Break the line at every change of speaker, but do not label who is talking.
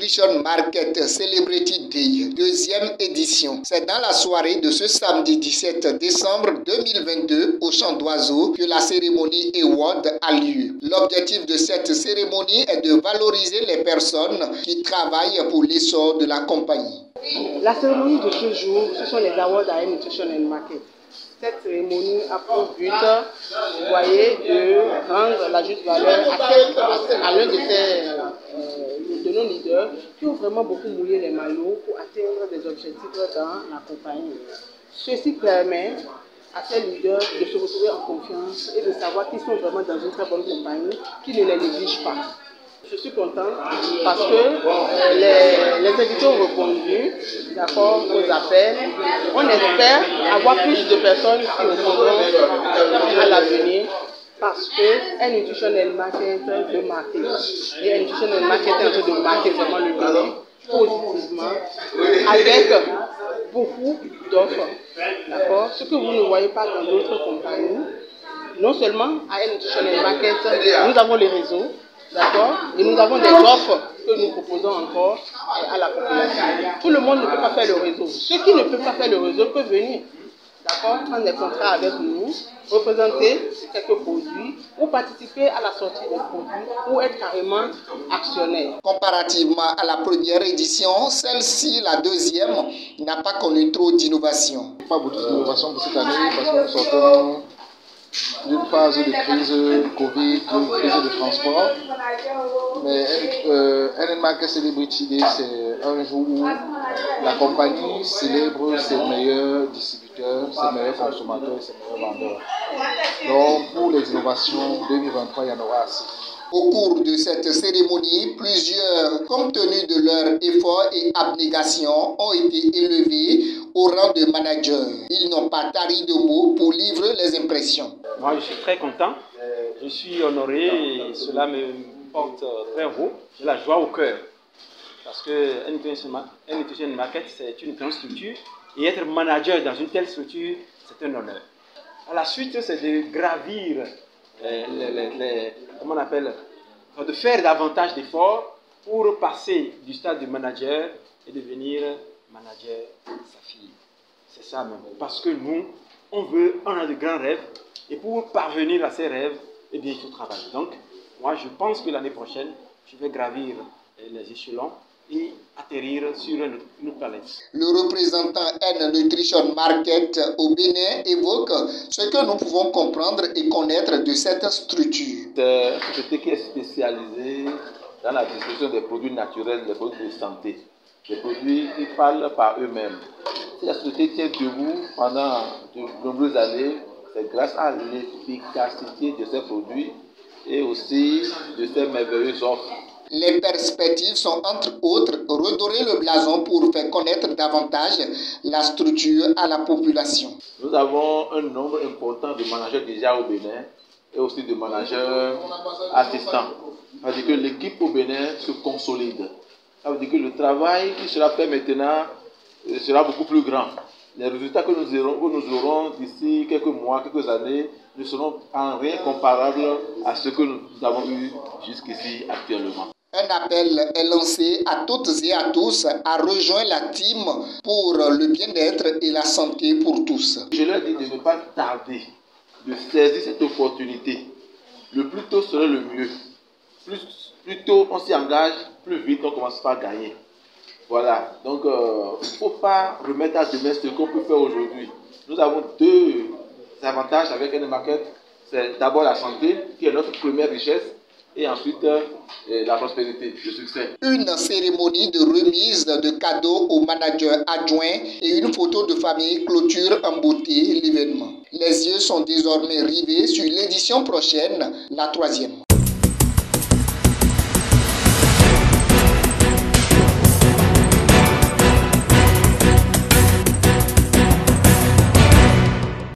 Nutrition Market Celebrity Day, deuxième édition. C'est dans la soirée de ce samedi 17 décembre 2022 au Champ d'Oiseaux que la cérémonie Award a lieu. L'objectif de cette cérémonie est de valoriser les personnes qui travaillent pour l'essor de la compagnie.
La cérémonie de ce jour, ce sont les Awards à Nutrition Market. Cette cérémonie a pour but, vous voyez, de rendre la juste valeur à l'un de nos leaders qui ont vraiment beaucoup mouillé les maillots pour atteindre des objectifs dans la compagnie. Ceci permet à ces leaders de se retrouver en confiance et de savoir qu'ils sont vraiment dans une très bonne compagnie, qui ne les néglige pas. Je suis contente parce que les invités ont répondu aux appels. On espère avoir plus de personnes qui répondront à l'avenir parce que Nutrition Market veut marquer. Et Nutrition Market est en train de marquer vraiment le Bénin positivement avec beaucoup d'offres. D'accord? Ce que vous ne voyez pas dans d'autres compagnies, non seulement à Nutrition Market, nous avons les réseaux. D'accord? Et nous avons des offres que nous proposons encore à la population. Tout le monde ne peut pas faire le réseau. Ceux qui ne peuvent pas faire le réseau peuvent venir. D'accord? Prendre des contrats avec nous, représenter quelques produits ou participer à la sortie des produits ou être carrément actionnaire.
Comparativement à la première édition, celle-ci, la deuxième, n'a pas connu trop d'innovation.
Pas beaucoup d'innovation pour cette année parce que nous sortons d'une phase de crise Covid, d'une crise de transport. Mais NN Market Celebrity Day, c'est un jour où la compagnie célèbre ses meilleurs distributeurs, ses meilleurs consommateurs et ses meilleurs vendeurs. Donc pour les innovations 2023, il y en aura assez.
Au cours de cette cérémonie, plusieurs, compte tenu de leur effort et abnégation, ont été élevés au rang de manager. Ils n'ont pas tari de mots pour livrer les impressions.
Moi, je suis très content. Je suis honoré et cela me porte très haut. J'ai la joie au cœur. Parce que Nutrition Market, c'est une grande structure. Et être manager dans une telle structure, c'est un honneur. À la suite, c'est de gravir comment on appelle, de faire davantage d'efforts pour passer du stade de manager et devenir manager sa fille. C'est ça même. Parce que nous, on a de grands rêves et pour parvenir à ces rêves, eh bien, il faut travailler. Donc, moi, je pense que l'année prochaine, je vais gravir les échelons et atterrir sur une planète.
Le représentant Nutrition Market au Bénin évoque ce que nous pouvons comprendre et connaître de cette structure.
C'est une société qui est spécialisée dans la distribution des produits naturels, des produits de santé. Les produits qui parlent par eux-mêmes. Si la société tient debout pendant de nombreuses années, c'est grâce à l'efficacité de ces produits et aussi de ces merveilleuses offres.
Les perspectives sont entre autres redorer le blason pour faire connaître davantage la structure à la population.
Nous avons un nombre important de managers déjà au Bénin et aussi de managers assistants. Ça veut dire que l'équipe au Bénin se consolide. Ça veut dire que le travail qui sera fait maintenant sera beaucoup plus grand. Les résultats que nous aurons d'ici quelques mois, quelques années, ne seront en rien comparables à ce que nous avons eu jusqu'ici actuellement.
Un appel est lancé à toutes et à tous à rejoindre la team pour le bien-être et la santé pour tous.
Je leur dis de ne pas tarder, de saisir cette opportunité. Le plus tôt serait le mieux. Plus tôt on s'y engage, plus vite on commence par gagner. Voilà, donc il ne faut pas remettre à demain ce qu'on peut faire aujourd'hui. Nous avons deux avantages avec NN Market. C'est d'abord la santé, qui est notre première richesse, et ensuite la prospérité, le succès.
Une cérémonie de remise de cadeaux aux managers adjoints et une photo de famille clôture en beauté l'événement. Les yeux sont désormais rivés sur l'édition prochaine, la 3e.